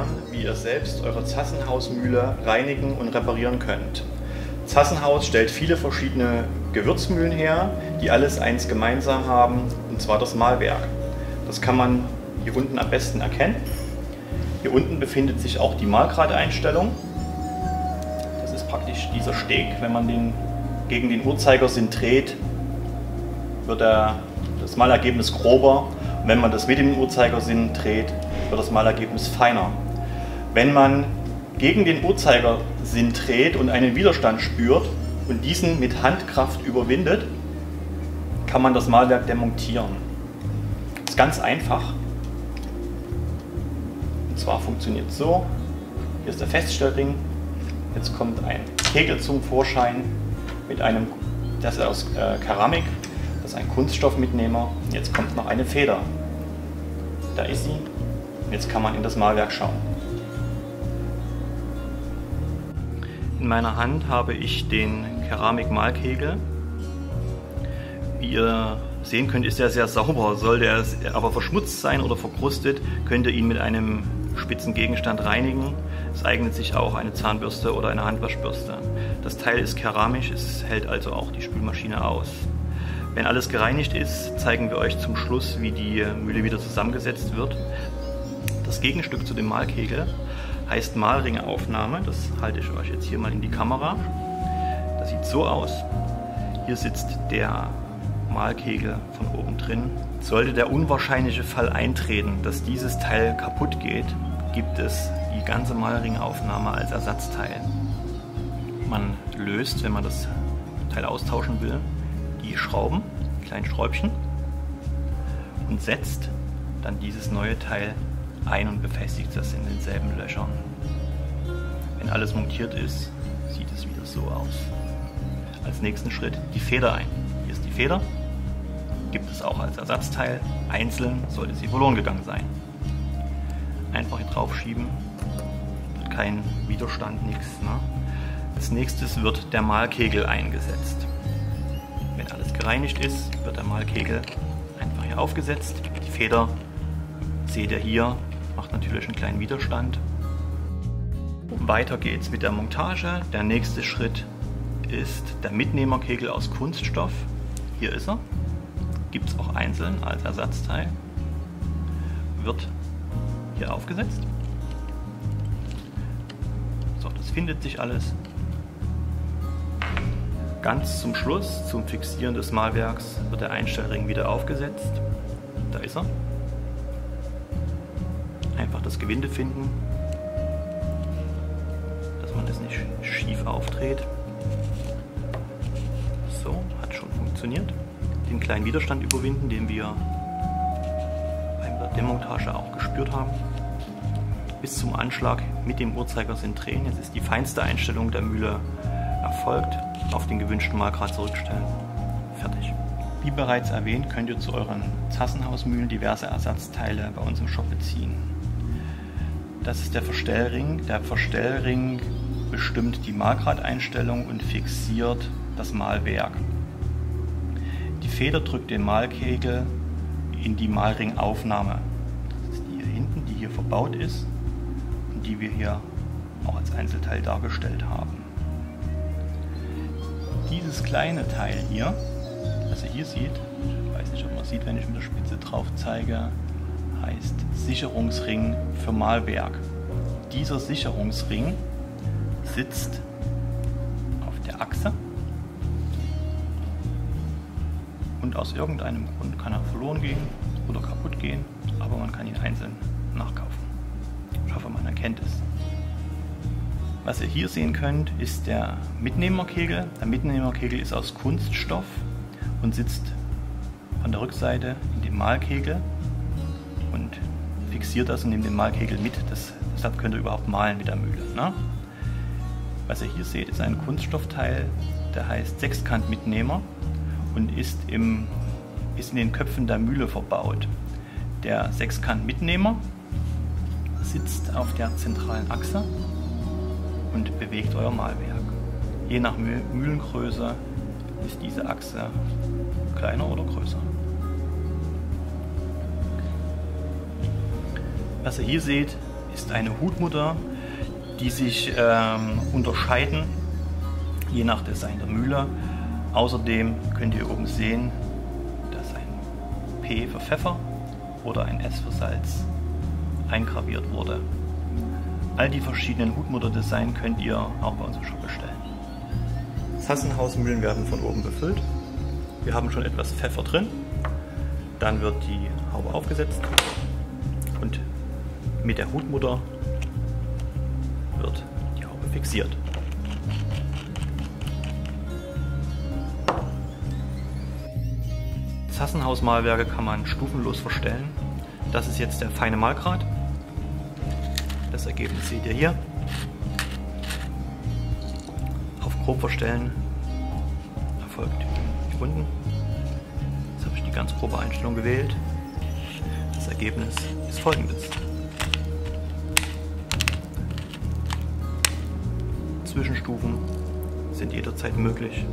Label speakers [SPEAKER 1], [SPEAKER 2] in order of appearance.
[SPEAKER 1] erklären, wie ihr selbst eure Zassenhaus-Mühle reinigen und reparieren könnt. Zassenhaus stellt viele verschiedene Gewürzmühlen her, die alles eins gemeinsam haben, und zwar das Mahlwerk. Das kann man hier unten am besten erkennen. Hier unten befindet sich auch die Mahlgradeinstellung. Das ist praktisch dieser Steg. Wenn man den gegen den Uhrzeigersinn dreht, wird das Mahlergebnis grober. Und wenn man das mit dem Uhrzeigersinn dreht, wird das Mahlergebnis feiner. Wenn man gegen den Uhrzeigersinn dreht und einen Widerstand spürt und diesen mit Handkraft überwindet, kann man das Mahlwerk demontieren. Das ist ganz einfach. Und zwar funktioniert es so: Hier ist der Feststellring. Jetzt kommt ein Kegel zum Vorschein mit einem, das ist aus Keramik, das ist ein Kunststoffmitnehmer. Jetzt kommt noch eine Feder. Da ist sie. Und jetzt kann man in das Mahlwerk schauen. In meiner Hand habe ich den Keramik-Mahlkegel. Wie ihr sehen könnt, ist er sehr sauber. Sollte er aber verschmutzt sein oder verkrustet, könnt ihr ihn mit einem spitzen Gegenstand reinigen. Es eignet sich auch eine Zahnbürste oder eine Handwaschbürste. Das Teil ist keramisch, es hält also auch die Spülmaschine aus. Wenn alles gereinigt ist, zeigen wir euch zum Schluss, wie die Mühle wieder zusammengesetzt wird. Das Gegenstück zu dem Mahlkegel heißt Mahlringaufnahme. Das halte ich euch jetzt hier mal in die Kamera. Das sieht so aus. Hier sitzt der Mahlkegel von oben drin. Sollte der unwahrscheinliche Fall eintreten, dass dieses Teil kaputt geht, gibt es die ganze Mahlringaufnahme als Ersatzteil. Man löst, wenn man das Teil austauschen will, die Schrauben, die kleinen Schräubchen, und setzt dann dieses neue Teil ein und befestigt das in denselben Löchern. Wenn alles montiert ist, sieht es wieder so aus. Als nächsten Schritt die Feder ein. Hier ist die Feder, gibt es auch als Ersatzteil. Einzeln sollte sie verloren gegangen sein. Einfach hier drauf schieben, wird kein Widerstand, nichts. Ne? Als nächstes wird der Mahlkegel eingesetzt. Wenn alles gereinigt ist, wird der Mahlkegel einfach hier aufgesetzt. Die Feder, seht ihr hier, macht natürlich einen kleinen Widerstand. Weiter geht's mit der Montage. Der nächste Schritt ist der Mitnehmerkegel aus Kunststoff. Hier ist er. Gibt es auch einzeln als Ersatzteil. Wird hier aufgesetzt. So, das findet sich alles. Ganz zum Schluss, zum Fixieren des Mahlwerks, wird der Einstellring wieder aufgesetzt. Da ist er. Einfach das Gewinde finden, dass man das nicht schief aufdreht. So, hat schon funktioniert. Den kleinen Widerstand überwinden, den wir bei der Demontage auch gespürt haben. Bis zum Anschlag mit dem Uhrzeigersinn drehen. Jetzt ist die feinste Einstellung der Mühle erfolgt. Auf den gewünschten Mahlgrad zurückstellen. Fertig. Wie bereits erwähnt, könnt ihr zu euren Zassenhausmühlen diverse Ersatzteile bei uns im Shop beziehen. Das ist der Verstellring. Der Verstellring bestimmt die Mahlgradeinstellung und fixiert das Mahlwerk. Die Feder drückt den Mahlkegel in die Mahlringaufnahme. Das ist die hier hinten, die hier verbaut ist und die wir hier auch als Einzelteil dargestellt haben. Dieses kleine Teil hier, was ihr hier seht, ich weiß nicht, ob man sieht, wenn ich mit der Spitze drauf zeige, heißt Sicherungsring für Mahlwerk. Dieser Sicherungsring sitzt auf der Achse und aus irgendeinem Grund kann er verloren gehen oder kaputt gehen, aber man kann ihn einzeln nachkaufen. Ich hoffe, man erkennt es. Was ihr hier sehen könnt, ist der Mitnehmerkegel. Der Mitnehmerkegel ist aus Kunststoff und sitzt von der Rückseite in dem Mahlkegel und fixiert das und nimmt den Mahlkegel mit. Deshalb könnt ihr überhaupt mahlen mit der Mühle. Ne? Was ihr hier seht, ist ein Kunststoffteil, der heißt Sechskantmitnehmer und ist in den Köpfen der Mühle verbaut. Der Sechskantmitnehmer sitzt auf der zentralen Achse und bewegt euer Mahlwerk. Je nach Mühlengröße ist diese Achse kleiner oder größer. Was ihr hier seht, ist eine Hutmutter, die sich unterscheiden, je nach Design der Mühle. Außerdem könnt ihr oben sehen, dass ein P für Pfeffer oder ein S für Salz eingraviert wurde. All die verschiedenen Hutmutter-Design könnt ihr auch bei uns im Shop bestellen. Sassenhaus-Mühlen werden von oben befüllt. Wir haben schon etwas Pfeffer drin. Dann wird die Haube aufgesetzt und mit der Hutmutter wird die Haube fixiert. Sassenhaus-Mahlwerke kann man stufenlos verstellen. Das ist jetzt der feine Mahlgrad. Das Ergebnis seht ihr hier. Auf grob verstellen erfolgt hier unten. Jetzt habe ich die ganz grobe Einstellung gewählt. Das Ergebnis ist folgendes. Zwischenstufen sind jederzeit möglich.